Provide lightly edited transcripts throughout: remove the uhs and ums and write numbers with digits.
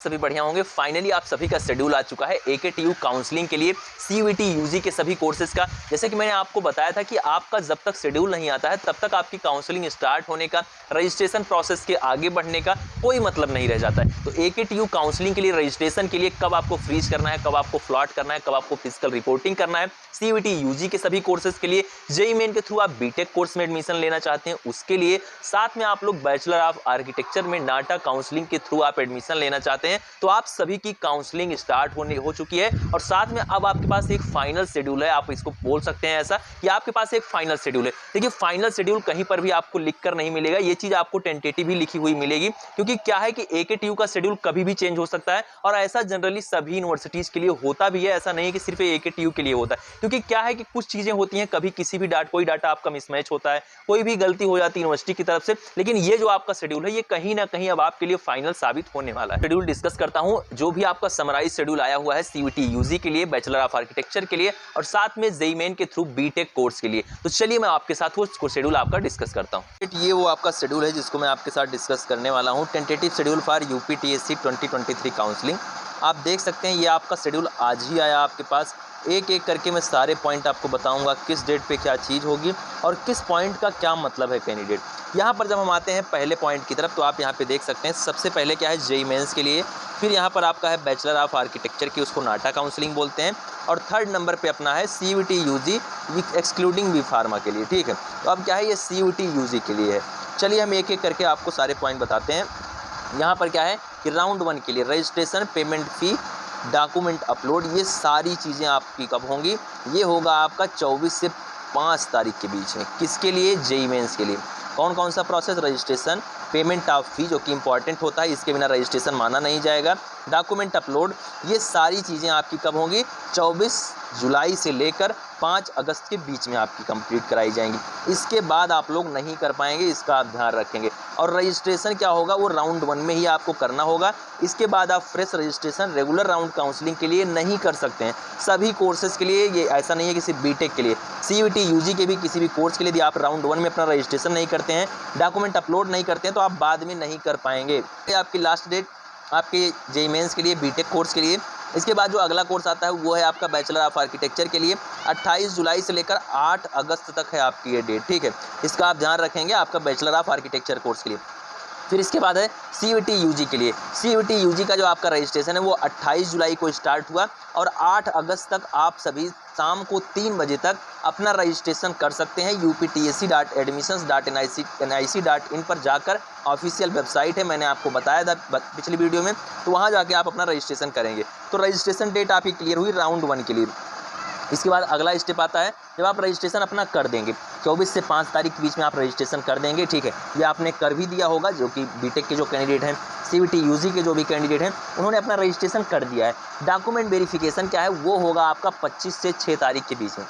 सभी बढ़िया होंगे। फाइनली आप सभी का शेड्यूल आ चुका है AKTU काउंसलिंग के लिए CUET UG के सभी कोर्सेज का। जैसे कि मैंने आपको बताया था कि आपका जब तक शेड्यूल नहीं आता है तब तक आपकी काउंसलिंग स्टार्ट होने का, रजिस्ट्रेशन प्रोसेस के आगे बढ़ने का कोई मतलब नहीं रह जाता है। तो AKTU काउंसलिंग के लिए रजिस्ट्रेशन के लिए कब आपको फ्रीज करना है, कब आपको फ्लॉट करना है, कब आपको फिजिकल रिपोर्टिंग करना है, CUET UG के सभी कोर्सेज के लिए, JEE मेन के थ्रू आप बीटेक कोर्स में एडमिशन लेना चाहते हैं उसके लिए, साथ में आप लोग बैचलर ऑफ आर्किटेक्चर में नाटा काउंसलिंग के थ्रू आप एडमिशन लेना चाहते हैं, तो आप सभी की काउंसलिंग स्टार्ट हो चुकी है। और साथ में अब आपके पास एक फाइनल शेड्यूल है, आप इसको बोल सकते हैं ऐसा कि आपके पास एक फाइनल शेड्यूल है। देखिए फाइनल शेड्यूल कहीं पर भी आपको लिख कर नहीं मिलेगा, ये चीज आपको टेंटेटिव ही लिखी हुई मिलेगी, क्योंकि क्या है कि AKTU का शेड्यूल कभी भी चेंज हो सकता है और ऐसा जनरली सभी यूनिवर्सिटीज के लिए होता भी है। ऐसा नहीं कि सिर्फ AKTU के लिए होता है, क्योंकि क्या है कि कुछ चीजें होती हैं, कभी किसी भी कोई डाटा आपका मिसमैच होता है, कोई भी गलती हो जाती है यूनिवर्सिटी की तरफ से। लेकिन ये जो आपका शेड्यूल है ये कहीं ना कहीं अब आपके लिए फाइनल साबित होने वाला है। शेड्यूल डिस्कस करता हूं, जो भी आपका समराइज शेड्यूल आया हुआ है CUET UG के लिए, बैचलर ऑफ आर्किटेक्चर के लिए और साथ में JEE मेन के थ्रू बीटेक कोर्स के लिए। तो चलिए मैं आपके साथ वो शेड्यूल आपका डिस्कस करता हूं। ये वो आपका शेड्यूल है जिसको मैं आपके साथ डिस्कस करने वाला हूं, tentative schedule for UPTSC 2023 counselling. आप देख सकते हैं ये आपका शेड्यूल आज ही आया आपके पास। एक एक करके मैं सारे पॉइंट आपको बताऊंगा, किस डेट पे क्या चीज़ होगी और किस पॉइंट का क्या मतलब है कैंडिडेट। यहाँ पर जब हम आते हैं पहले पॉइंट की तरफ तो आप यहाँ पे देख सकते हैं सबसे पहले क्या है JEE मेंस के लिए, फिर यहाँ पर आपका है बैचलर ऑफ आर्किटेक्चर की, उसको नाटा काउंसलिंग बोलते हैं, और थर्ड नंबर पे अपना है CUET UG excluding B pharma के लिए। ठीक है, तो अब क्या है ये CUET UG के लिए है। चलिए हम एक एक करके आपको सारे पॉइंट बताते हैं। यहाँ पर क्या है कि राउंड 1 के लिए रजिस्ट्रेशन, पेमेंट फ़ी, डॉक्यूमेंट अपलोड, ये सारी चीज़ें आपकी कब होंगी, ये होगा आपका 24 से 5 तारीख के बीच में। किसके लिए? JEE मेंस के लिए। कौन कौन सा प्रोसेस? रजिस्ट्रेशन, पेमेंट ऑफ फी जो कि इंपॉर्टेंट होता है, इसके बिना रजिस्ट्रेशन माना नहीं जाएगा, डॉक्यूमेंट अपलोड, ये सारी चीज़ें आपकी कब होंगी? 24 जुलाई से लेकर 5 अगस्त के बीच में आपकी कंप्लीट कराई जाएंगी। इसके बाद आप लोग नहीं कर पाएंगे, इसका आप ध्यान रखेंगे। और रजिस्ट्रेशन क्या होगा, वो राउंड 1 में ही आपको करना होगा। इसके बाद आप fresh registration regular round counselling के लिए नहीं कर सकते हैं। सभी कोर्सेज के लिए, ये ऐसा नहीं है कि सिर्फ बीटेक के लिए, CUET UG के भी किसी भी कोर्स के लिए यदि आप राउंड 1 में अपना रजिस्ट्रेशन नहीं करते हैं, डॉक्यूमेंट अपलोड नहीं करते हैं, तो आप बाद में नहीं कर पाएंगे। ये आपकी लास्ट डेट आपके JEE मेंस के लिए, बीटेक कोर्स के लिए। इसके बाद जो अगला कोर्स आता है वो है आपका बैचलर ऑफ आर्किटेक्चर के लिए, 28 जुलाई से लेकर 8 अगस्त तक है आपकी ये डेट। ठीक है, इसका आप ध्यान रखेंगे आपका बैचलर ऑफ आर्किटेक्चर कोर्स के लिए। फिर इसके बाद है CUET UG के लिए। CUET UG का जो आपका रजिस्ट्रेशन है वो 28 जुलाई को स्टार्ट हुआ और 8 अगस्त तक आप सभी शाम को 3 बजे तक अपना रजिस्ट्रेशन कर सकते हैं। uptsc.admissions.nic.in पर जाकर ऑफिशियल वेबसाइट है, मैंने आपको बताया था पिछली वीडियो में, तो वहाँ जाके आप अपना रजिस्ट्रेशन करेंगे। तो रजिस्ट्रेशन डेट आपकी क्लियर हुई राउंड 1 के लिए। इसके बाद अगला स्टेप आता है जब आप रजिस्ट्रेशन अपना कर देंगे, 24 से 5 तारीख के बीच में आप रजिस्ट्रेशन कर देंगे। ठीक है, ये आपने कर भी दिया होगा, जो कि बीटेक के जो कैंडिडेट हैं, CUET UG के जो भी कैंडिडेट हैं, उन्होंने अपना रजिस्ट्रेशन कर दिया है। डॉक्यूमेंट वेरिफिकेशन क्या है, वो होगा आपका 25 से 6 तारीख के बीच में।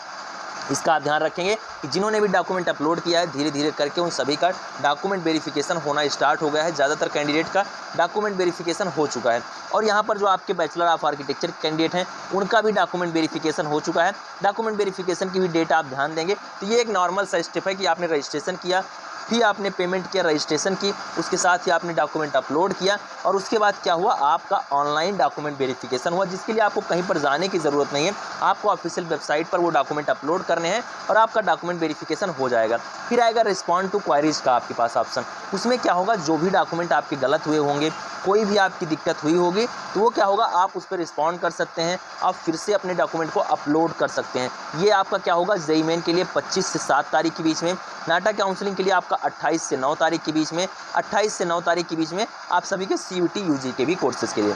इसका आप ध्यान रखेंगे कि जिन्होंने भी डॉक्यूमेंट अपलोड किया है, धीरे धीरे करके उन सभी का डॉक्यूमेंट वेरिफिकेशन होना स्टार्ट हो गया है। ज़्यादातर कैंडिडेट का डॉक्यूमेंट वेरिफिकेशन हो चुका है। और यहाँ पर जो आपके बैचलर ऑफ आर्किटेक्चर कैंडिडेट हैं, उनका भी डॉक्यूमेंट वेरिफिकेशन हो चुका है। डॉक्यूमेंट वेरिफिकेशन की भी डेट आप ध्यान देंगे। तो ये एक नॉर्मल सा स्टेप है कि आपने रजिस्ट्रेशन किया, फिर आपने पेमेंट किया, रजिस्ट्रेशन की, उसके साथ ही आपने डॉक्यूमेंट अपलोड किया और उसके बाद क्या हुआ, आपका ऑनलाइन डॉक्यूमेंट वेरिफिकेशन हुआ, जिसके लिए आपको कहीं पर जाने की ज़रूरत नहीं है। आपको ऑफिशियल वेबसाइट पर वो डॉक्यूमेंट अपलोड करने हैं और आपका डॉक्यूमेंट वेरिफिकेशन हो जाएगा। फिर आएगा रिस्पॉन्ड टू क्वायरीज का आपके पास ऑप्शन। उसमें क्या होगा, जो भी डॉक्यूमेंट आपके गलत हुए होंगे, कोई भी आपकी दिक्कत हुई होगी, तो वो क्या होगा, आप उस पर रिस्पॉन्ड कर सकते हैं, आप फिर से अपने डॉक्यूमेंट को अपलोड कर सकते हैं। ये आपका क्या होगा, JEE मेन के लिए 25 से 7 तारीख के बीच में, नाटा काउंसलिंग के लिए आपका 28 से 9 तारीख के बीच में, 28 से 9 तारीख के बीच में आप सभी के CUET UG के भी कोर्सेज के लिए।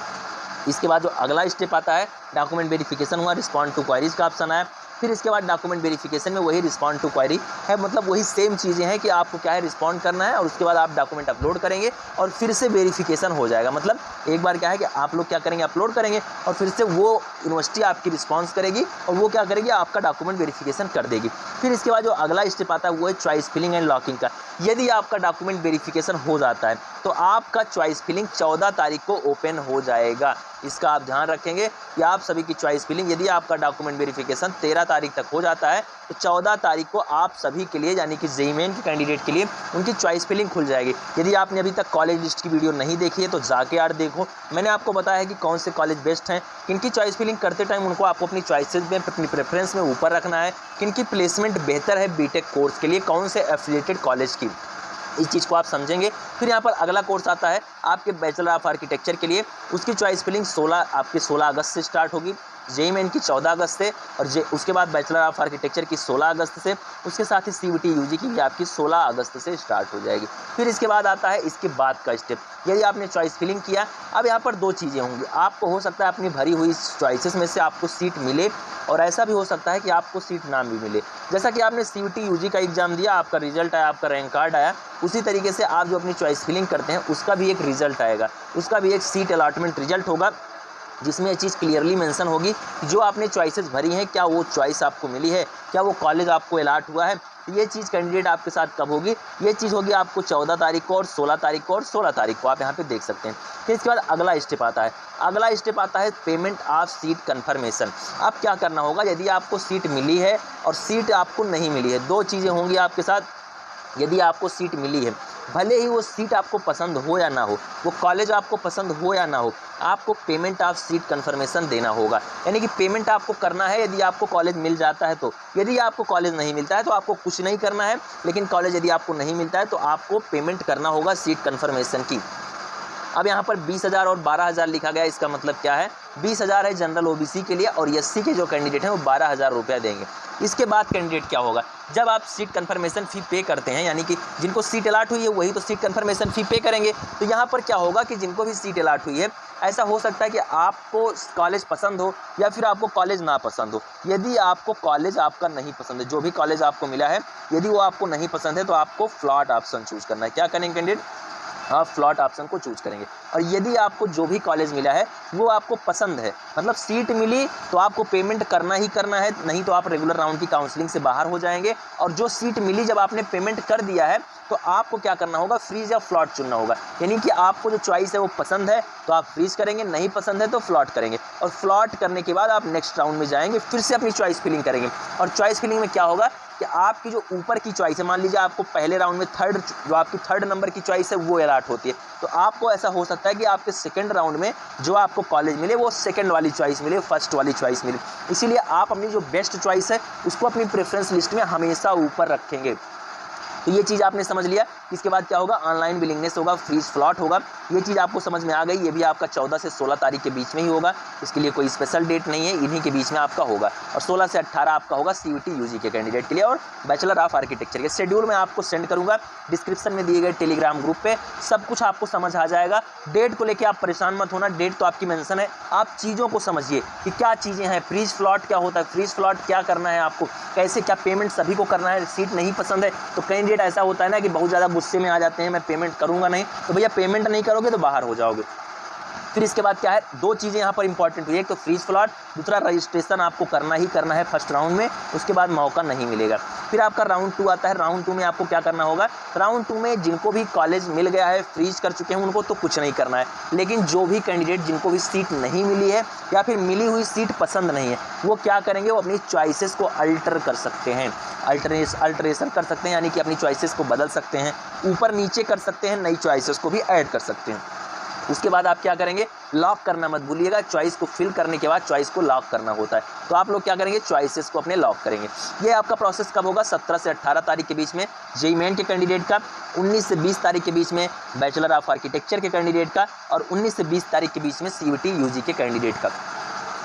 इसके बाद जो अगला स्टेप आता है, डॉक्यूमेंट वेरिफिकेशन हुआ, रिस्पॉन्ड टू क्वायरीज का ऑप्शन आया। फिर इसके बाद डॉक्यूमेंट वेरिफिकेशन में वही रिस्पॉन्ड टू क्वायरी है, मतलब वही सेम चीज़ें हैं कि आपको क्या है, रिस्पॉन्ड करना है और उसके बाद आप डॉक्यूमेंट अपलोड करेंगे और फिर से वेरिफिकेशन हो जाएगा। मतलब एक बार क्या है कि आप लोग क्या करेंगे, अपलोड करेंगे और फिर से वो यूनिवर्सिटी आपकी रिस्पॉन्स करेगी और वो क्या करेगी, आपका डॉक्यूमेंट वेरिफिकेशन कर देगी। फिर इसके बाद जो अगला स्टेप आता है वो है चॉइस फिलिंग एंड लॉकिंग का। यदि आपका डॉक्यूमेंट वेरिफिकेशन हो जाता है तो आपका चॉइस फिलिंग 14 तारीख को ओपन हो जाएगा। इसका आप ध्यान रखेंगे कि आप सभी की चॉइस फिलिंग, यदि आपका डॉक्यूमेंट वेरिफिकेशन 13 तारीख तक हो जाता है तो 14 तारीख को आप सभी के लिए यानी कि जेईई मेन के कैंडिडेट के लिए उनकी चॉइस फिलिंग खुल जाएगी। यदि आपने अभी तक कॉलेज लिस्ट की वीडियो नहीं देखी है तो जाके यार देखो, मैंने आपको बताया है कि कौन से कॉलेज बेस्ट हैं, किनकी चॉइस फिलिंग करते टाइम उनको आपको अपनी चॉइसेस में अपनी प्रेफरेंस में ऊपर रखना है, किनकी प्लेसमेंट बेहतर है बीटेक कोर्स के लिए, कौन से एफिलिएटेड कॉलेज की, इस चीज़ को आप समझेंगे। फिर यहाँ पर अगला कोर्स आता है आपके बैचलर ऑफ आर्किटेक्चर के लिए, उसकी चॉइस फिलिंग 16 अगस्त से स्टार्ट होगी, जेईई मेन की 14 अगस्त से और उसके बाद बैचलर ऑफ आर्किटेक्चर की 16 अगस्त से, उसके साथ ही सीयूटी यूजी की भी आपकी 16 अगस्त से स्टार्ट हो जाएगी। फिर इसके बाद आता है इसके बाद का स्टेप, यदि आपने चॉइस फिलिंग किया, अब यहाँ पर दो चीज़ें होंगी, आपको हो सकता है अपनी भरी हुई चॉइसेस में से आपको सीट मिले और ऐसा भी हो सकता है कि आपको सीट ना भी मिले। जैसा कि आपने सीयूटी यूजी का एग्जाम दिया, आपका रिजल्ट आया, आपका रैंक कार्ड आया, उसी तरीके से आप जो अपनी चॉइस फिलिंग करते हैं उसका भी एक रिजल्ट आएगा, उसका भी एक सीट अलॉटमेंट रिजल्ट होगा जिसमें ये चीज़ क्लियरली मेंशन होगी कि जो आपने चॉइसेस भरी हैं क्या वो चॉइस आपको मिली है, क्या वो कॉलेज आपको अलॉट हुआ है। ये चीज़ कैंडिडेट आपके साथ कब होगी, ये चीज़ होगी आपको 14 तारीख को और 16 तारीख को और 16 तारीख को, आप यहाँ पे देख सकते हैं। फिर इसके बाद अगला स्टेप आता है, अगला स्टेप आता है पेमेंट ऑफ सीट कन्फर्मेशन। अब क्या करना होगा, यदि आपको सीट मिली है और सीट आपको नहीं मिली है, दो चीज़ें होंगी आपके साथ। यदि आपको सीट मिली है, भले ही वो सीट आपको पसंद हो या ना हो, वो कॉलेज आपको पसंद हो या ना हो, आपको पेमेंट ऑफ सीट कन्फर्मेशन देना होगा, यानी कि पेमेंट आपको करना है। यदि आपको कॉलेज मिल जाता है तो, यदि आपको कॉलेज नहीं मिलता है तो आपको कुछ नहीं करना है, लेकिन कॉलेज यदि आपको नहीं मिलता है तो आपको पेमेंट करना होगा सीट कन्फर्मेशन की। अब यहाँ पर 20,000 और 12,000 लिखा गया, इसका मतलब क्या है, 20,000 है जनरल ओबीसी के लिए और एससी के जो कैंडिडेट हैं वो 12,000 रुपया देंगे। इसके बाद कैंडिडेट क्या होगा, जब आप सीट कन्फर्मेशन फ़ी पे करते हैं, यानी कि जिनको सीट अलॉट हुई है वही तो सीट कन्फर्मेशन फ़ी पे करेंगे, तो यहाँ पर क्या होगा कि जिनको भी सीट अलॉट हुई है, ऐसा हो सकता है कि आपको कॉलेज पसंद हो या फिर आपको कॉलेज ना पसंद हो। यदि आपको कॉलेज आपका नहीं पसंद है, जो भी कॉलेज आपको मिला है, यदि वो आपको नहीं पसंद है तो आपको फ्लॉट ऑप्शन चूज़ करना है। क्या करेंगे कैंडिडेट, आप फ्लॉट ऑप्शन को चूज करेंगे। और यदि आपको जो भी कॉलेज मिला है वो आपको पसंद है, मतलब सीट मिली तो आपको पेमेंट करना ही करना है, नहीं तो आप रेगुलर राउंड की काउंसलिंग से बाहर हो जाएंगे। और जो सीट मिली, जब आपने पेमेंट कर दिया है तो आपको क्या करना होगा, फ्रीज या फ्लॉट चुनना होगा। यानी कि आपको जो चॉइस है वो पसंद है तो आप फ्रीज करेंगे, नहीं पसंद है तो फ्लॉट करेंगे। और फ्लॉट करने के बाद आप नेक्स्ट राउंड में जाएंगे, फिर से अपनी चॉइस फिलिंग करेंगे। और चॉइस फिलिंग में क्या होगा कि आपकी जो ऊपर की चॉइस है, मान लीजिए आपको पहले राउंड में जो आपकी थर्ड नंबर की चॉइस है वो अलॉट होती है, तो आपको ऐसा हो सकता है कि आपके सेकंड राउंड में जो आपको कॉलेज मिले वो सेकंड वाली चॉइस मिले, फर्स्ट वाली चॉइस मिले। इसीलिए आप अपनी जो बेस्ट चॉइस है उसको अपनी प्रेफरेंस लिस्ट में हमेशा ऊपर रखेंगे। तो ये चीज़ आपने समझ लिया। इसके बाद क्या होगा, ऑनलाइन विलिंगनेस होगा, फ्रीज फ्लॉट होगा। ये चीज़ आपको समझ में आ गई। ये भी आपका 14 से 16 तारीख के बीच में ही होगा, इसके लिए कोई स्पेशल डेट नहीं है, इन्हीं के बीच में आपका होगा। और 16 से 18 आपका होगा सीयूटी यूजी के कैंडिडेट के लिए और बैचलर ऑफ आर्किटेक्चर के। शेड्यूल मैं आपको सेंड करूँगा, डिस्क्रिप्शन में दिए गए टेलीग्राम ग्रुप पे सब कुछ आपको समझ आ जाएगा। डेट को लेकर आप परेशान मत होना, डेट तो आपकी मेंशन है, आप चीज़ों को समझिए कि क्या चीज़ें हैं। फ्रीज फ्लॉट क्या होता है, फ्रीज फ्लॉट क्या करना है आपको, कैसे क्या पेमेंट सभी को करना है। सीट नहीं पसंद है तो कैंडिडेट ऐसा होता है ना कि बहुत ज़्यादा गुस्से में आ जाते हैं, मैं पेमेंट करूंगा नहीं, तो भैया पेमेंट नहीं करोगे तो बाहर हो जाओगे। फिर इसके बाद क्या है, दो चीज़ें यहाँ पर इंपॉर्टेंट हुई, एक तो फ्रीज फ्लॉट, दूसरा रजिस्ट्रेशन आपको करना ही करना है फर्स्ट राउंड में, उसके बाद मौका नहीं मिलेगा। फिर आपका राउंड 2 आता है। राउंड 2 में आपको क्या करना होगा, राउंड 2 में जिनको भी कॉलेज मिल गया है, फ्रीज कर चुके हैं, उनको तो कुछ नहीं करना है। लेकिन जो भी कैंडिडेट जिनको भी सीट नहीं मिली है या फिर मिली हुई सीट पसंद नहीं है, वो क्या करेंगे, वो अपनी चॉइसेस को अल्टर कर सकते हैं, अल्टरेशन कर सकते हैं, यानी कि अपनी चॉइसेस को बदल सकते हैं, ऊपर नीचे कर सकते हैं, नई चॉइसेस को भी ऐड कर सकते हैं। उसके बाद आप क्या करेंगे, लॉक करना मत भूलिएगा। चॉइस को फिल करने के बाद चॉइस को लॉक करना होता है, तो आप लोग क्या करेंगे, चॉइसेस को अपने लॉक करेंगे। ये आपका प्रोसेस कब होगा, 17 से 18 तारीख के बीच में जेईई मेन के कैंडिडेट का, 19 से 20 तारीख के बीच में बैचलर ऑफ आर्किटेक्चर के कैंडिडेट का और 19 से 20 तारीख के बीच में सीयूटी यूजी के कैंडिडेट का।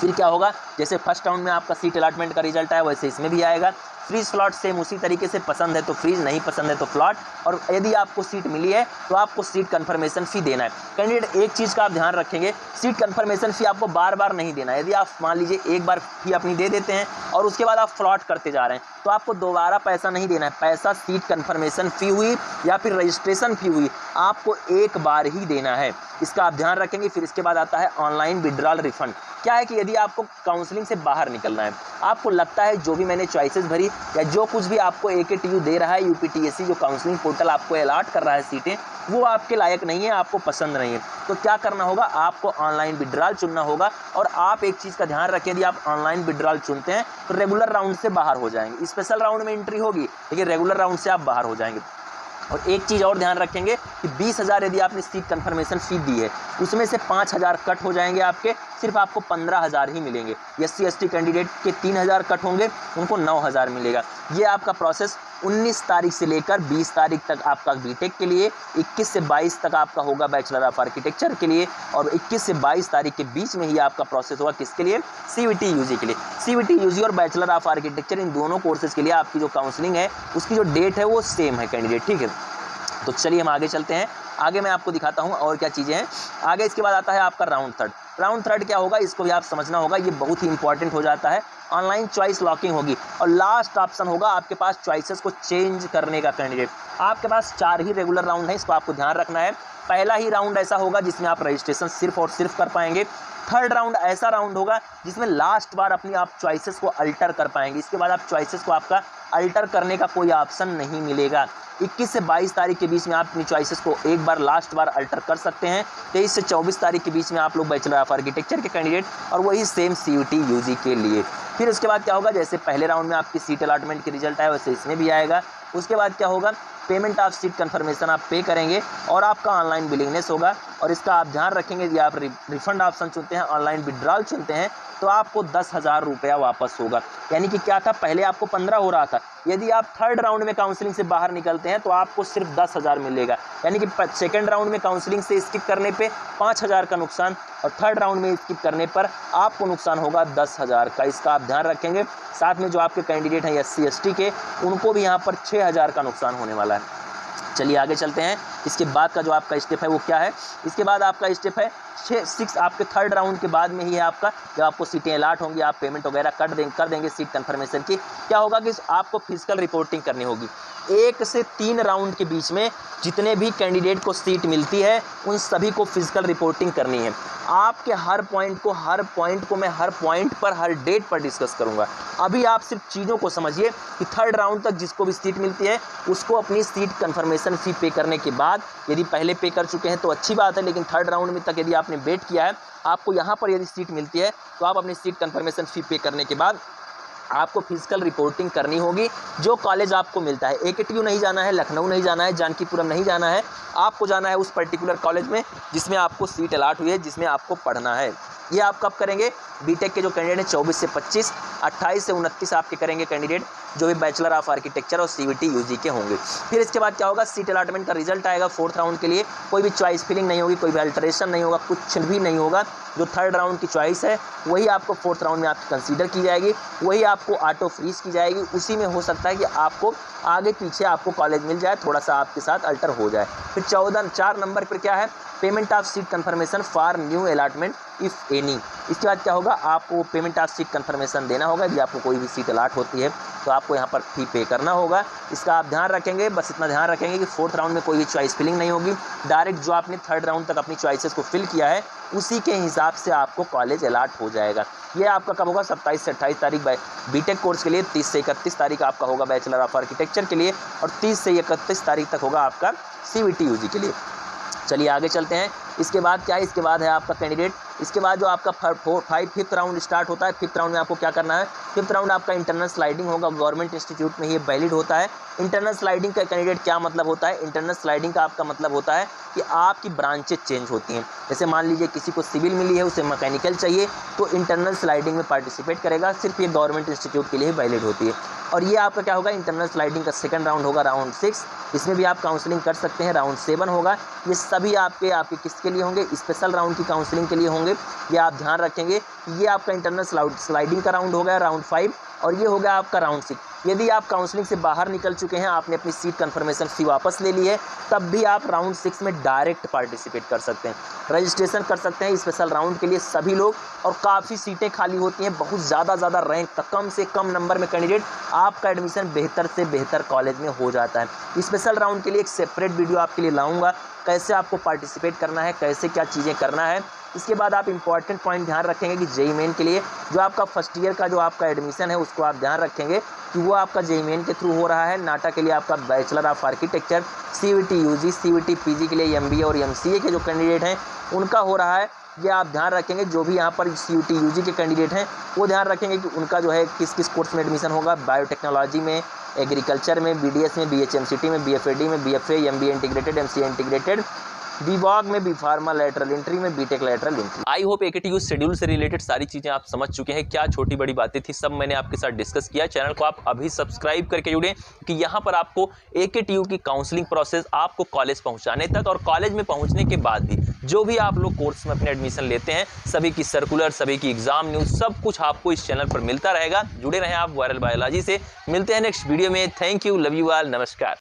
फिर क्या होगा, जैसे फर्स्ट राउंड में आपका सीट अलॉटमेंट का रिजल्ट आया वैसे इसमें भी आएगा। फ्रीज फ्लॉट सेम उसी तरीके से, पसंद है तो फ्रीज, नहीं पसंद है तो फ्लॉट। और यदि आपको सीट मिली है तो आपको सीट कन्फर्मेशन फ़ी देना है। कैंडिडेट एक चीज़ का आप ध्यान रखेंगे, सीट कन्फर्मेशन फ़ी आपको बार बार नहीं देना है। यदि आप मान लीजिए एक बार फ़ी अपनी दे देते हैं और उसके बाद आप फ्लॉट करते जा रहे हैं तो आपको दोबारा पैसा नहीं देना है। पैसा सीट कन्फर्मेशन फ़ी हुई या फिर रजिस्ट्रेशन फ़ी हुई, आपको एक बार ही देना है, इसका आप ध्यान रखेंगे। फिर इसके बाद आता है ऑनलाइन विड्रॉल रिफंड। क्या है कि यदि आपको काउंसलिंग से बाहर निकलना है, आपको लगता है जो भी मैंने चॉइसेस भरी या जो कुछ भी आपको AKTU दे रहा है, यूपीटीएससी जो काउंसलिंग पोर्टल आपको अलॉट कर रहा है सीटें, वो आपके लायक नहीं है, आपको पसंद नहीं है, तो क्या करना होगा, आपको ऑनलाइन विड्रॉल चुनना होगा। और आप एक चीज़ का ध्यान रखें, यदि आप ऑनलाइन विड्रॉल चुनते हैं तो रेगुलर राउंड से बाहर हो जाएंगे। स्पेशल राउंड में एंट्री होगी लेकिन रेगुलर राउंड से आप बाहर हो जाएंगे। और एक चीज़ और ध्यान रखेंगे कि 20,000 यदि आपने सीट कन्फर्मेशन फी दी है, उसमें से 5,000 कट हो जाएंगे आपके, सिर्फ आपको 15,000 ही मिलेंगे। SC ST कैंडिडेट के 3,000 कट होंगे, उनको 9,000 मिलेगा। ये आपका प्रोसेस 19 तारीख से लेकर 20 तारीख तक आपका बीटेक के लिए, 21 से 22 तक आपका होगा बैचलर ऑफ आर्किटेक्चर के लिए, और 21 से 22 तारीख के बीच में ही आपका प्रोसेस होगा किसके लिए, CVT UG के लिए। CVT UG और बैचलर ऑफ आर्किटेक्चर इन दोनों कोर्सेज के लिए आपकी जो काउंसलिंग है उसकी जो डेट है वो सेम है कैंडिडेट, ठीक है। तो चलिए हम आगे चलते हैं, आगे मैं आपको दिखाता हूँ और क्या चीज़ें हैं आगे। इसके बाद आता है आपका राउंड थर्ड। राउंड थर्ड क्या होगा, इसको भी आप समझना होगा, ये बहुत ही इंपॉर्टेंट हो जाता है। ऑनलाइन चॉइस लॉकिंग होगी और लास्ट ऑप्शन होगा आपके पास चॉइसेस को चेंज करने का कैंडिडेट। आपके पास 4 ही रेगुलर राउंड है, इसको आपको ध्यान रखना है। पहला ही राउंड ऐसा होगा जिसमें आप रजिस्ट्रेशन सिर्फ और सिर्फ कर पाएंगे। थर्ड राउंड ऐसा राउंड होगा जिसमें लास्ट बार अपनी आप चॉइसेस को अल्टर कर पाएंगे। इसके बाद आप चॉइसेस को आपका अल्टर करने का कोई ऑप्शन नहीं मिलेगा। 21 से 22 तारीख के बीच में आप अपनी चॉइसेस को एक बार लास्ट बार अल्टर कर सकते हैं। 23 से 24 तारीख के बीच में आप लोग बैचलर ऑफ आर्किटेक्चर के कैंडिडेट, और वही सेम CVT UG के लिए। फिर उसके बाद क्या होगा, जैसे पहले राउंड में आपकी सीट अलॉटमेंट की रिजल्ट आया वैसे इसमें भी आएगा। उसके बाद क्या होगा, पेमेंट ऑफ सीट कन्फर्मेशन आप पे करेंगे और आपका ऑनलाइन बिलिंगनेस होगा। और इसका आप ध्यान रखेंगे, यदि आप रिफंड ऑप्शन चुनते हैं, ऑनलाइन विड्रॉल चुनते हैं, तो आपको 10,000 रुपया वापस होगा। यानी कि क्या था, पहले आपको 15 हो रहा था, यदि आप थर्ड राउंड में काउंसलिंग से बाहर निकलते हैं तो आपको सिर्फ 10,000 मिलेगा। यानी कि सेकंड राउंड में काउंसलिंग से स्किप करने पे 5,000 का नुकसान, और थर्ड राउंड में स्किप करने पर आपको नुकसान होगा 10,000 का। इसका आप ध्यान रखेंगे। साथ में जो आपके कैंडिडेट हैं SC ST के, उनको भी यहाँ पर 6,000 का नुकसान होने वाला है। चलिए आगे चलते हैं। इसके बाद का जो आपका स्टेप है वो क्या है, इसके बाद आपका स्टेप है 6 आपके थर्ड राउंड के बाद में ही है आपका, जब आपको सीटें अलॉट होंगी, आप पेमेंट वगैरह कर देंगे सीट कन्फर्मेशन की, क्या होगा कि आपको फिजिकल रिपोर्टिंग करनी होगी। 1 से 3 राउंड के बीच में जितने भी कैंडिडेट को सीट मिलती है उन सभी को फिजिकल रिपोर्टिंग करनी है। आपके हर पॉइंट को मैं हर पॉइंट पर हर डेट पर डिस्कस करूंगा। अभी आप सिर्फ चीज़ों को समझिए कि थर्ड राउंड तक जिसको भी सीट मिलती है उसको अपनी सीट कन्फर्मेशन फी पे करने के बाद, यदि पहले पे कर चुके हैं तो अच्छी बात है, लेकिन थर्ड राउंड में तक यदि आपने वेट किया है, आपको यहाँ पर यदि सीट मिलती है तो आप अपनी सीट कन्फर्मेशन फी पे करने के बाद आपको फिजिकल रिपोर्टिंग करनी होगी। जो कॉलेज आपको मिलता है, AKTU नहीं जाना है, लखनऊ नहीं जाना है, जानकीपुरम नहीं जाना है, आपको जाना है उस पर्टिकुलर कॉलेज में जिसमें आपको सीट अलॉट हुई है, जिसमें आपको पढ़ना है। ये आप कब करेंगे, बीटेक के जो कैंडिडेट हैं 24 से 25, 28 से 29 आपके करेंगे कैंडिडेट जो भी बैचलर ऑफ आर्किटेक्चर और CVT UG के होंगे। फिर इसके बाद क्या होगा, सीट अलॉटमेंट का रिजल्ट आएगा फोर्थ राउंड के लिए। कोई भी चॉइस फिलिंग नहीं होगी, कोई भी अल्टरेशन नहीं होगा, कुछ भी नहीं होगा। जो थर्ड राउंड की चॉइस है वही आपको फोर्थ राउंड में आपकी कंसीडर की जाएगी, वही आपको ऑटो फ्रीज की जाएगी। उसी में हो सकता है कि आपको आगे पीछे आपको कॉलेज मिल जाए, थोड़ा सा आपके साथ अल्टर हो जाए। फिर 4 नंबर पर क्या है, payment of seat confirmation for new allotment if any. इसके बाद क्या होगा, आपको पेमेंट ऑफ सीट कन्फर्मेशन देना होगा। यदि आपको कोई भी सीट अलॉट होती है तो आपको यहाँ पर फी पे करना होगा। इसका आप ध्यान रखेंगे, बस इतना ध्यान रखेंगे कि फोर्थ राउंड में कोई भी चॉइस फिलिंग नहीं होगी। डायरेक्ट जो आपने थर्ड राउंड तक अपनी चॉइसेस को फिल किया है उसी के हिसाब से आपको कॉलेज अलॉट हो जाएगा। ये आपका कब होगा, 27 से 28 तारीख बीटेक कोर्स के लिए, 30 से 31 तारीख आपका होगा बैचलर ऑफ आर्किटेक्चर के लिए, और 30 से 31 तारीख तक होगा आपका CVT UG के लिए। चलिए आगे चलते हैं। इसके बाद क्या है, इसके बाद है आपका कैंडिडेट, इसके बाद जो आपका फिफ्थ राउंड स्टार्ट होता है। फिफ्थ राउंड में आपको क्या करना है, फिफ्थ राउंड आपका इंटरनल स्लाइडिंग होगा। गवर्नमेंट इंस्टीट्यूट में ये वैलिड होता है। इंटरनल स्लाइडिंग का कैंडिडेट क्या मतलब होता है, इंटरनल स्लाइडिंग का आपका मतलब होता है कि आपकी ब्रांचेज चेंज होती हैं। जैसे मान लीजिए किसी को सिविल मिली है, उसे मैकेनिकल चाहिए, तो इंटरनल स्लाइडिंग में पार्टिसिपेट करेगा। सिर्फ ये गवर्नमेंट इंस्टीट्यूट के लिए वैलिड होती है। और ये आपका क्या होगा, इंटरनल स्लाइडिंग का सेकंड राउंड होगा, राउंड 6। इसमें भी आप काउंसलिंग कर सकते हैं। राउंड 7 होगा। ये सभी आपके किसके लिए होंगे, स्पेशल राउंड की काउंसलिंग के लिए होंगे। ये आप ध्यान रखेंगे। ये आपका इंटरनल स्लाइडिंग का राउंड हो गया, राउंड 5, और ये हो गया आपका राउंड 6। यदि आप काउंसलिंग से बाहर निकल चुके हैं, आपने अपनी सीट कन्फर्मेशन फी वापस ले ली है, तब भी आप राउंड 6 में डायरेक्ट पार्टिसिपेट कर सकते हैं, रजिस्ट्रेशन कर सकते हैं स्पेशल राउंड के लिए सभी लोग। और काफ़ी सीटें खाली होती हैं, बहुत ज़्यादा रैंक का कम से कम नंबर में कैंडिडेट आपका एडमिशन बेहतर से बेहतर कॉलेज में हो जाता है। स्पेशल राउंड के लिए एक सेपरेट वीडियो आपके लिए लाऊंगा, कैसे आपको पार्टिसिपेट करना है, कैसे क्या चीज़ें करना है। इसके बाद आप इंपॉर्टेंट पॉइंट ध्यान रखेंगे कि जेईई मेन के लिए जो आपका फर्स्ट ईयर का जो आपका एडमिशन है उसको आप ध्यान रखेंगे कि वो आपका जेईई मेन के थ्रू हो रहा है। नाटा के लिए आपका bachelor of architecture, CVT UG, CVT PG के लिए एमबीए और एमसीए के जो कैंडिडेट हैं उनका हो रहा है। ये आप ध्यान रखेंगे। जो भी यहाँ पर सीयूटी यूजी के कैंडिडेट हैं वो ध्यान रखेंगे कि उनका जो है किस किस कोर्स में एडमिशन होगा, बायोटेक्नोलॉजी में, एग्रीकल्चर में, बीडीएस में, बीएचएमसीटी में, बीएफएडी में, BFA, MBA integrated, MCA integrated, BVoc में, बी फार्मा लैटरल एंट्री में, BTech lateral entry. I hope AKTU schedule से रिलेटेड सारी चीजें आप समझ चुके हैं। क्या छोटी बड़ी बातें थी सब मैंने आपके साथ डिस्कस किया। चैनल को आप अभी सब्सक्राइब करके जुड़ें कि यहाँ पर आपको एकेटीयू की काउंसलिंग प्रोसेस आपको कॉलेज पहुँचाने तक और कॉलेज में पहुँचने के बाद भी जो भी आप लोग कोर्स में अपने एडमिशन लेते हैं सभी की सर्कुलर, सभी की एग्जाम न्यूज सब कुछ आपको इस चैनल पर मिलता रहेगा। जुड़े रहें आप वायरल बायोलॉजी से। मिलते हैं नेक्स्ट वीडियो में। Thank you, love you all, नमस्कार।